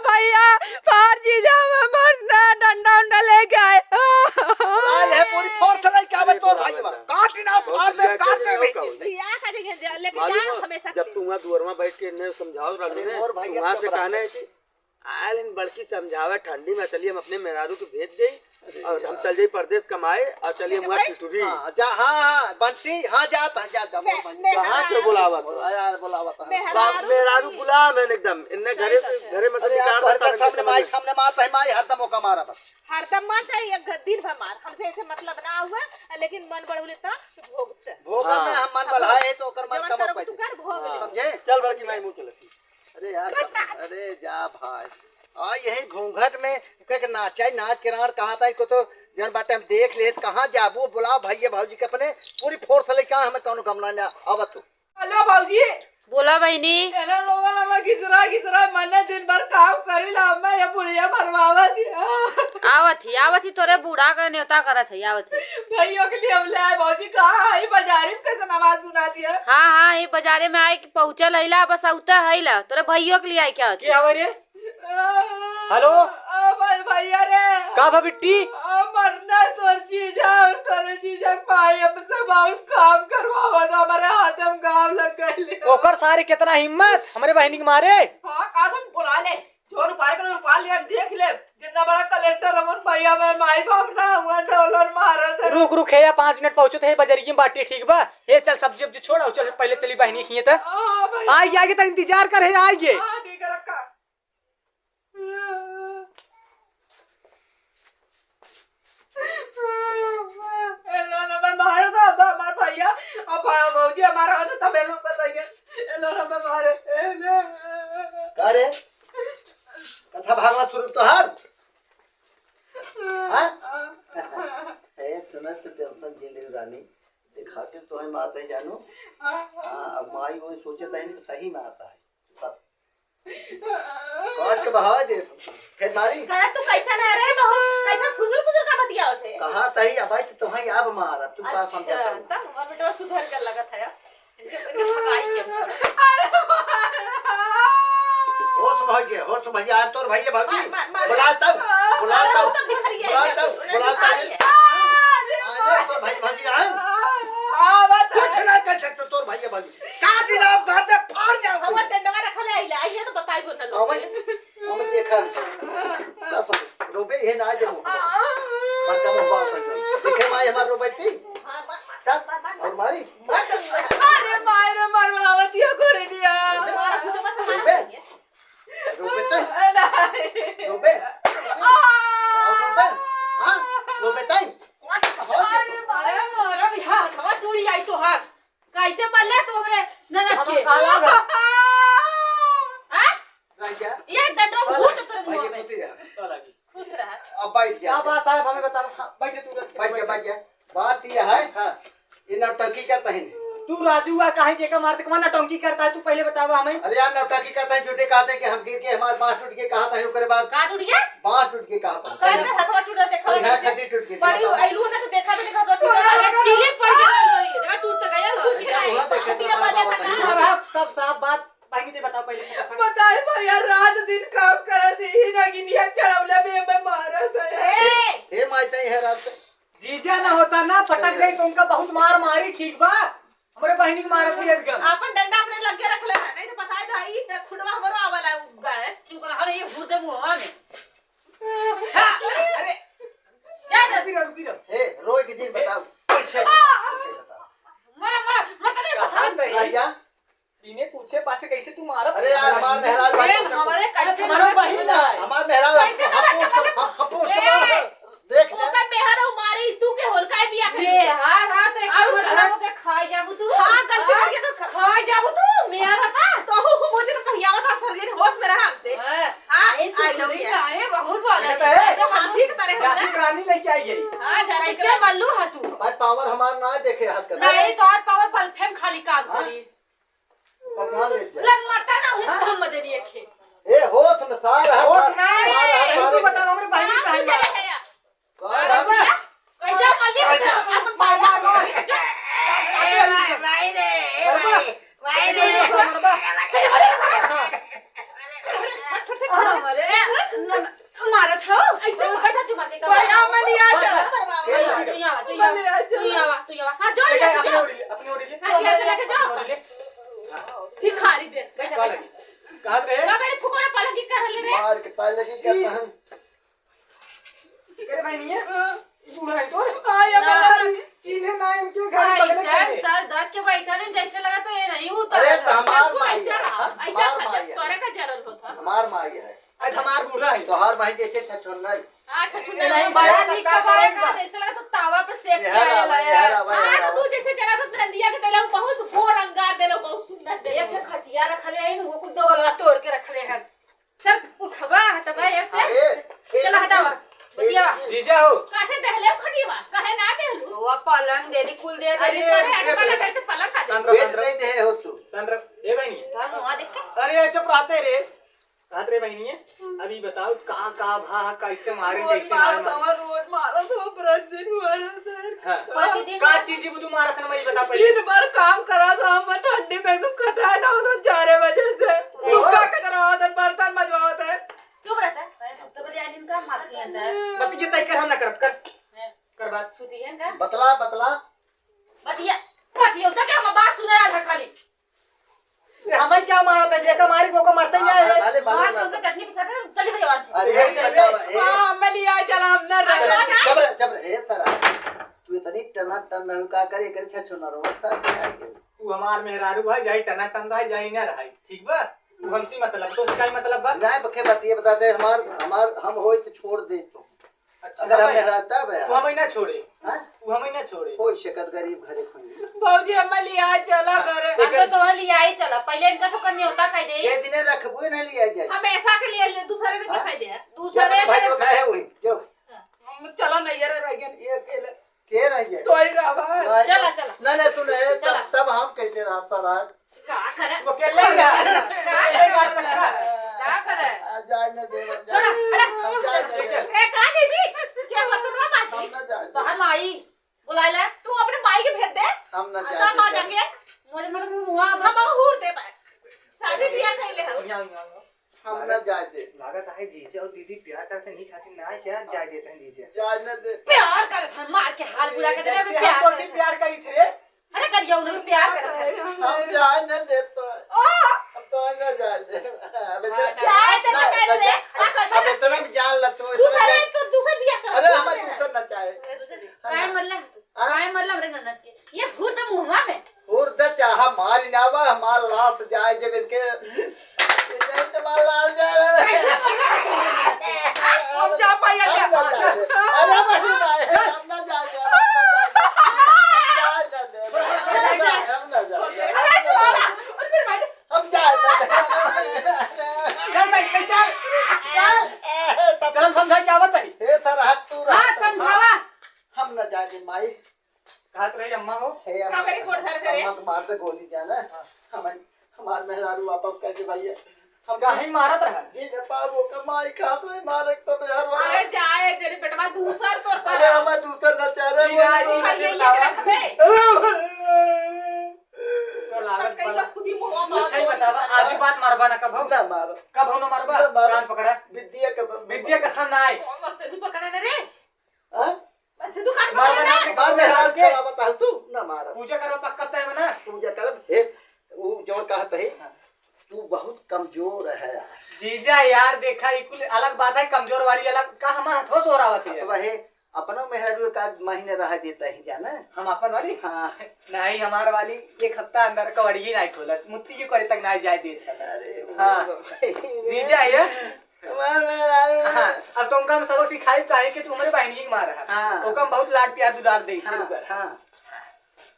बाहर जीजा मरना डंडा उंडा लेके आए लाल है पूरी फोर्स लई के आवे तोर भाई काट ना फाड़ दे काट दे भैया का जगह लेके मालूम जाओ हो हमेशा जब तू वहाँ द्वार में बैठ के इन्हें समझाओ रानी ने, और भाई वहाँ से कहना है कि आयल इन बड़की समझावे ठंडी में, चलिए हम अपने मेहरारू को भेज दें और हम चल जाए परदेश कमाए और चलिए वहाँ टिटूरी हां जा हां बंटी हां जाता जा कहाँ के बुलावा तो यार बुलावा था मेहरारू गुलाम है एकदम, इन्हें घरे में से निकाल घर देता के सामने मारता है माई हरदम मौका मारा बस हरदम मार चाहिए दिन भर मार हमसे ऐसे मतलब ना हुआ लेकिन मन बढ़ौले तो भोग भोगा में हम मन बलाए तो ओकर मन कम तू कर भोग ले समझे चल बड़की माई मुँह चलती। अरे यार अरे जा भाई आ यही घूंघट में के नाचा नाच किरार कहा था इसको तो जन बाटे हम देख ले कहाँ जाबू बुलाओ भैया भाजी के अपने पूरी फोर्स ले कहाँ हमें कौन गमला ना आवत तू हेलो भाजी बोला बहनी एना लोगन हमें घिसरा मने दिन भर काम करीला मैं ये बुढ़िया मरवावा दिया आवत ही तोरे बूढ़ा का न्योता करत है आवत ही भाइयों के लिए हम ले आए भाजी कहाँ आई बाजारी में कैसे आवाज सुना दिया हाँ ये बाजारे में आए कि पहुँचल हैला बस औता हैला तोरे भैया के लिए आई क्या क्या हवा रे? हेलो भैया रे का बा बिट्टी? मरना तोर जीजा और तोरे जीजा पाई हमसे बहुत काम करवावा था हमारे हाथ में गाँव लग गए ओकर सारे कितना हिम्मत हमरे बहनी के मारे। हाँ का तुम बुला ले जोर उपाय कर उपाय लिया देख ले जितना बड़ा कलेक्टर हमन भैया में माई बाप ना हुआ डॉलर मारा था रुक है या 5 मिनट पहुंचो थे बजरिये में बाटी ठीक बा। ये चल सब्जी वब्जी छोड़ा चल पहले चली बहनी खिए त आइए तो इंतजार कर है आइए। ठीक है रखा मारा था हमारे भैया अब भौजी हमारा होता तब लोग बताइए मारे अरे कथा भागवत शुरू तो हर हां ए सुना तो टेंशन झेले रानी दिखाते तो है मारते ही जानो हां अब माई वो सोचे था नहीं सही में आता है काट के बहा दे फिर मारी करे तू कैसा ना रहे तो कैसा फुजुल का बतिया होते कहा तही अब तो है अब मारा तू का समझा तब हमार बेटा सुधर कर लगा था इनके भगाई के छोड़ होश भैया आ तोर भैया भाभी बुलाता बुलाता आजे तोर भाई भाभी आ कुछ ना कर सकते तोर भैया भाभी काट ना आप घर दे फाड़ ना हम डंडवा रखले आइला आइए तो बताई गो ना लोग हम देखा कसम रोबे है ना जे पर कम बात कर देखे माई हमार रोबे थी और मारी अरे मारे मरवावत यो घोड़े दिया हमारा कुछ मत मार रोबे तो रोबे और रोबे हां रोबे ताई अरे मोरा भी हाथ हवा टूटी आई तो हाथ कैसे मरले तू हमरे ननद के हां राजा ये डंडो फूट तोरे मुंह भाई में खुशी रहा खुश रहा अब बैठ जा क्या बात है हमें बता बैठे तू बैठ जा बात ये है हां ये नौटंकी करता है तू राजू आ काहे के का मारते कमा नौटंकी करता है तू पहले बतावा हमें। अरे यार नौटंकी करता है झूठे कहते हैं कि हम गिर के हमारे बांस टूट के कहा था उसके बाद का टूट गया बांस टूट के कहा था कर में हथवा टूटा देखा है कटी टूट के बड़ी आइलू ना तो देखा तो टूटा अरे चिले पड़ गया जगह टूट तो गया कुछ नहीं हटिया बाजा सब सब साफ बात बहनी ते बताओ पहले बताए भैया रात दिन काम करे थी ही ना गिनिया चढ़वले में मारा था हे मायते है रात जीजा ना होता ना फटक गई तो उनका बहुत मार मारी ठीक बा हमारे बहनी के मारत है एकदम अपन डंडा अपने लग के रख लेना नहीं तो बताए तो आई खुडवा हमरो आवाला गाड़े चुप रहा ये घुरदे मुंह में अरे जा जा रुकी रहो हे रोई के दिन बताओ कैसे मर नहीं कहां नहीं राजा इन्हें पूछे पासे कैसे तू मारा। अरे यार हमार मेहराज भाई हमारे कैसे हमारा बहन है हमार मेहराज हम देख ले ओका मेहर मारी तू के होल काय बिया ए हां हां तो एक मतलब के खाई जाबू तू हां गलती करके तो खाई जाबू तू मेरा था तो मुझे तो कहिया था सर्जरी होश में रहा हमसे हां ये सुंदरी है बहुत बड़ा ऐसे हाथी की तरह जाति रानी लेके आई गई। हां जाने कैसे मल्लू है तू भाई पावर हमार ना देखे हाथ कर नहीं तो और पावर बल्फेम खाली काम करी कहां ले जा लग मरता ना हो धम दे दिए खे ए होश में सार है होश नहीं तू बता हमारे बहनी का है कैसे मल्ली अपन पाला भाई रे भाई मारत हो ऐसे कैसा चुमा के का मलिया चल तू आवा हां जो अपनी ओर ले हां कैसे लेके जाओ भिखारी देश का कहा रहे ना मेरे फुकोड़े पलंगी कर ले रे मार के पाले की क्या हम करे भाई नहीं है बूढ़ा है तो चीने ना इनके घर सर बगल में सर दर्द के बैठा नहीं जैसे लगा तो ये नहीं उतर अरे तो हमार तू माई ऐसे रहा है ऐसा हमार माई सजा तोरे का जरूरत होता हमार माई है आज हमार बूढ़ा है तो हर माई जैसे छछोनर अच्छा छुने नहीं, बड़ा सर, नीक सरकार बड़ा करेगा। का जैसे लगा तो तावा पे सेक के यहर आवा आया यहर आवा यहर हां आवा तू जैसे जरा तो नंदिया के देला बहुत घोर अंगार देला बहुत सुंदर एक देला ठे खटिया रखले है वो कुछ दो गलवा तोड़ के रखले हैं सर उठवा हटवा ऐसे अरे चला हटावा बतिया जीजा हो काहे देले खड़ीवा काहे ना देलू वो पलंग देली कुल दे देली अरे अटका लगा के पलक खा दे वेट नहीं दे हो तू संद्र ए भाई नहीं है तो मुंह देख के अरे चुप रहते रे रात रे बहनी है अभी बताओ कहाँ कहाँ भा कैसे मारे कैसे मारे रोज मारो तो ब्रश दिन हुआ सर हाँ। प्रतिदिन का चीज बुद्धू मारा था ना मैं बता पहले दिन भर काम करा था मैं ठंडी में एकदम खटाए ना होता 4 बजे से लुक्का के तरह होता बर्तन मजवाते है चुप रहता है मैं सुते बजे आलिन का मारती है बतिया तय कर हम ना कर बात सुती है का बतला बतला बतिया बतिया उठा के हम बात सुनाया था खाली हमें क्या मारा था जेका मारी को मारते ही है भले मार भले तो चटनी पिसा के चली गई आवाज अरे बतावा ए हां मलिया चल हम न रह जबर जबर ए तरा तू इतनी टना टन का करे करे छछोनर होता है तू हमार मेहरारू है जाई टना टन है जाई ना रहाई ठीक बा तू हमसी मतलब तो काय मतलब बा नहीं बखे बतिए बताते हमार हम होए तो छोड़ दे तू अच्छा अगर हम रहता तू है हमें ना छोड़े हां तू हमें ना छोड़े कोई शकत गरीब घरे खुली भौजी मलिया चला करे हम तो लिया ही चला पहले इनका तो करने होता कह दे ये दिने रखबो न लिया जाए हमेशा के लिए दूसरे दिन क्या फायदे है दूसरे भाई वो खड़ा है वही जो चलो नहीं रे रह गए ये अकेले के रह गए तो ही रहा चला चला ना ना सुन चला। तब हम कैसे रहता रात का करे वो अकेले जा का करे जाए न दे छोड़ा हटा हम जाए न दे ए कहां देवी क्या मतलब माची हम न जाए बाहर माई बुला ले तू अपने माई के भेज दे हम न ना मां जाए जाके मुझे मेरे मुंह हम हूर दे बस शादी बियाह कइले हम हम न जाए दे लागत है जीजा और दीदी प्यार करते नहीं खाती ना क्या जाय देते हैं जीजा जाए न दे प्यार कर था मार के हाल बुला के जगह में जैसे हम तो प्यार प्यार करी थे अरे करियो उन्हें प्यार कर हम जाए न दे तो हम तो न जाए दे अब जाए तो न कर दे अब इतना भी जान ल तू दूसरे तो दूसरे बियाह कर अरे हम दूसर न चाहे काय मल्ला हमरे ननद के ये भूत मुंहवा में और द चाह मारी ना बा हमार लाश जाए जब इनके नहीं तो मार लाल जाए हम जा पाया क्या अरे भाई भाई हम ना जा दे हम ना जा हम जाए चल भाई चल चल हम समझा क्या बताई हे सर हाथ तू हां समझावा हम ना जा दे माई कहत रही अम्मा हो हे का मेरी गोड़ धर दे रे अम्मा तो मार दे गोली जाना हमार मेहरारू वापस करके भैया हम कहीं मारत रहा जी ने पाबो कमाई खात नहीं मारक तो मेहरबान अरे जाए तेरे बेटवा दूसर तोर कर अरे हम दूसर न चाह रहे कल ये रखबे तो लागत कई वाला लोग खुद ही मुंह में सही बतावा आज ही बात मारबा ना कब हो ना मारो कब हो ना मारबा ना मारो। कान पकड़ा विद्या कसम विद्या कसम ना आए बस से पकड़े ना रे हां बस से दुकान मारबा पकड़े ना ना अपने बात कब में में हाथ हार के चला बता तू ना मारो पूजा करवा पक्का तय बना पूजा कर हे वो जो कहत है तू बहुत कमजोर है जीजा यार देखा इकुल अलग बात है कमजोर वाली अलग का हमारा ठोस हो रहा थी तो वह अपनो मेहरारू का महीने रह देता ही जाना हम अपन वाली हां नहीं हमार वाली एक हफ्ता अंदर कवड़ी ही नहीं खोलत मुत्ती की करे तक नहीं जाए देता अरे हाँ। जीजा ये हमार मेहरारू हाँ, अब तुमको हम सबक सिखाई काहे कि तुम्हारे बहनी ही मार रहा हाँ। तो हम बहुत लाड प्यार दुलार दे हां हां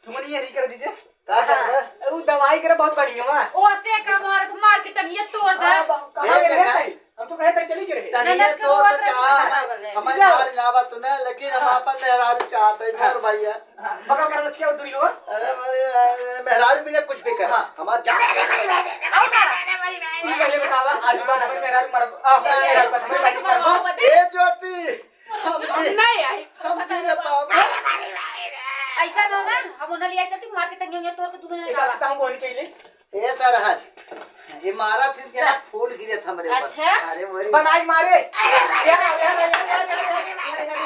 तुमने ये नहीं कर दीजिए का कर वो दवाई करे बहुत बढ़िया हुआ ओसे का मारत मार के टंगिया तोड़ दे कहां गए थे हम तो कहे थे चली गए तनिए ननद के तो हुआ तो चाह हमें मार लावा तूने लेकिन हम अपन मेहरारू चाहते मोर भैया बगा कर क्या दूरी हुआ अरे मेरे मेहरारू बिना कुछ भी कर हमार जान तू पहले बतावा आज बार हमें मेरा मर मेरा का हमें बहनी मर ए ज्योति हम जी नहीं आई हम जी ना पाओ ऐसा ना ना हम उन्हें लिया चलती मार के टंगिया तोड़ के तूने एक आता हूं बोल के लिए ये तरह ये मारा थी क्या फूल गिरे था मेरे ऊपर। अच्छा। अरे मोरी बनाई मारे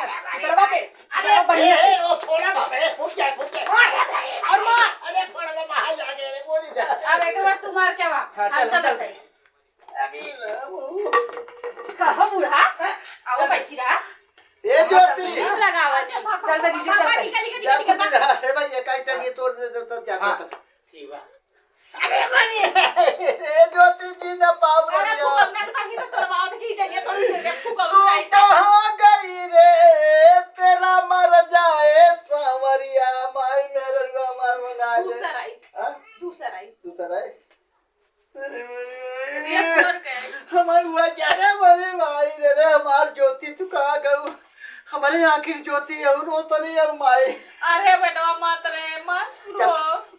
अरे बढ़िया से ओ फोड़ा बाबे फूट जाए और मार अरे फोड़ा बाबा हां जाके रे मोरी जा अब एक बार तू मार के वा हाँ, हम चल, चलते चल। अभी कहो बूढ़ा आओ बैठी रहा ये ज्योति जीप लगावनी चलता जीजे चलता जा कुछ रहा है भाई ये काई टंगी तोड़ दे देता जाता हाँ। था। ठीक बा अरे बड़ी ये ज्योति जी ना पाव अरे बनिया फूकब ना कहीं तो तोड़वाओ तो की जगह तोड़ दे फूकब तू चाहिए कहाँ गई रे तेरा मर जाए सांवरिया माई मेरे को मार मंगा दे दूसरा आई हाँ? दूसरा आई तू तर है ये फोड़ गए हमारे हुआ जा रे मेरी माई रे हमार ज्योति तू कहाँ गऊ हमारे आखिर ज्योति है रो तो नहीं है माई अरे बेटा मत रे मत रो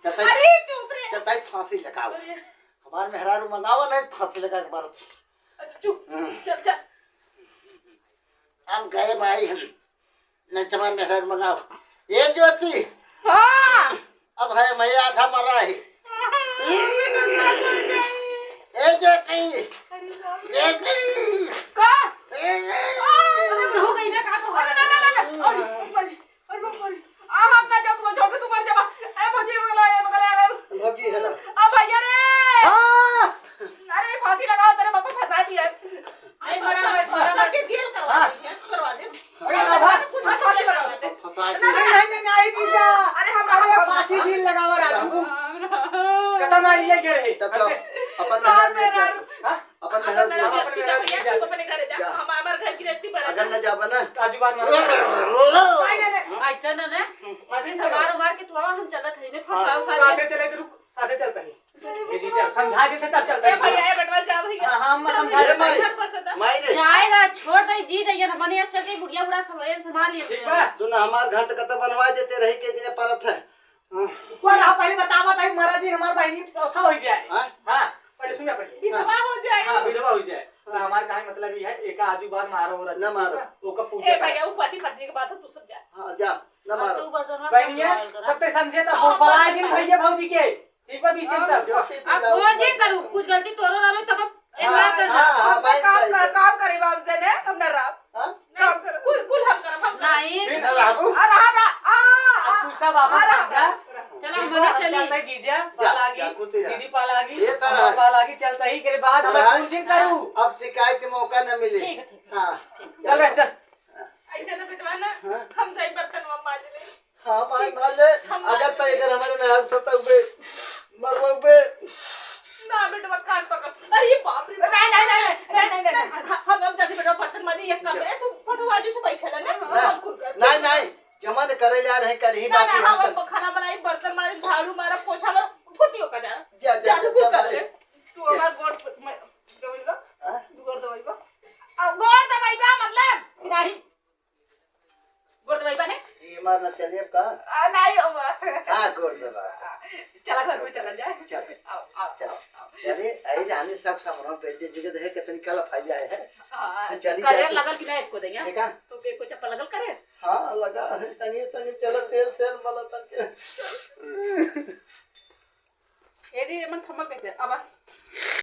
चल अरे चुप रे चलता है फांसी लगाओ हमार मेहरारू मंगावा नहीं फांसी लगा के मारो अच्छा चुप चल चल हम गए माई हम नहीं तुम्हारे मेहरारू मंगाओ ये ज्योति हां अब है मैं आधा मरा है ए ज्योति का अरे हो गई ना का तो अरे ना ना ना अरे आ हम ना जब छोड़ के तुम्हारे जब ए भौजी मगला भौजी है ना आ भैया रे हाँ अरे फांसी लगाओ तेरे पापा फंसा दिया अरे बराबर के जेल करवा दे अरे बाबा कुछ फांसी लगाओ फंसा नहीं जीजा अरे हम अरे फांसी झील लगावा राजू कता मारिए गे रहे तब तो अपन मेहरारू अपने घर जा हमारे घर की रेस्टी बना अगर न जाबा ना राजू बात मार ऐसा ना अभी सवार उबार के तू आवा हम चलत है ने फसाओ सारे साथे चले तो रुक साथे चलता नहीं ये जीजा समझा देते तब चलता ए भैया ए बेटवा जा भैया हां हम समझा ए दे माई घर पसंद है माई रे जाएगा छोड़ दे जी जाइए ना मने चल के बुढ़िया बुढ़ा संभाल लिए ठीक बा तू ना हमार घंट कत बनवा देते रही के दिन परत है कोई आप पहले बतावा ताई महाराज जी हमार बहनी चौथा हो जाए हाँ? हां पहले सुनिए पहले विधवा हो जाए हां विधवा हो जाए तो हमार कहानी मतलब ये है एक आजू बार मारो और न मारो। ओका ए पूजा भैया वो पति पत्नी की बात है तू सब जा हाँ जा न मारो तू बर्तन बहनिया तब पे समझे तो बड़ा दिन भैया भौजी के ठीक बा बीच में तब ज्योति तू अब जाओ। वो जे करू कुछ गलती तोरो ना तब एक बात कर हाँ, भाई, भाई, काम करे बाप से ने हम न रात हाँ? काम कर कुल हम कर हम नहीं फिर न राबू अरे हम अब तू सब आपस समझा चलो मने चली चलता जीजा जा, पालागी जा, कुत्ती रहा। दीदी पालागी ये तरह है। पालागी चलता ही के बाद हम हाँ। कुछ दिन करू अब शिकायत के मौका न मिले ठीक है ठीक हाँ चल रे चल ऐसे ना बिटवा ना हाँ। हम जाई बर्तन में माज ले हाँ माई मान ले अगर तो अगर हमारे मेहरारू सता हुए मरवा हुए ना बेटवा कान पकड़ अरे ये बाप रे नहीं हम जल्दी बेटवा बर्तन माजे एक काम है तू फटवाजू से बैठे ना हम कुल कर नहीं नहीं जमन करे जा रहे कर ही ना बाकी ना हम हम खाना बनाई बर्तन मारे झाड़ू मारा पोछा मारा धोतियो का जा जा जा तू कुल कर जा ले तू हमार गोड़ दवाईबा हाँ? गोड़ दवाईबा अब गोड़ दवाईबा मतलब नहीं गोड़ दवाईबा ने ये मारना चलिए का नहीं हाँ गोड़ दबा चला घर में चला जाए चल आओ आओ चलो चलिए आई जाने सब सामान बेटे जगह है कितनी कल फैल जाए है हां चली करे जाती। लगल कि नहीं को देंगे देखा तो के को चप्पल लगल करे हाँ लगा है तनी तनी चलो तेल तेल वाला तक एदी मन थमक गए अब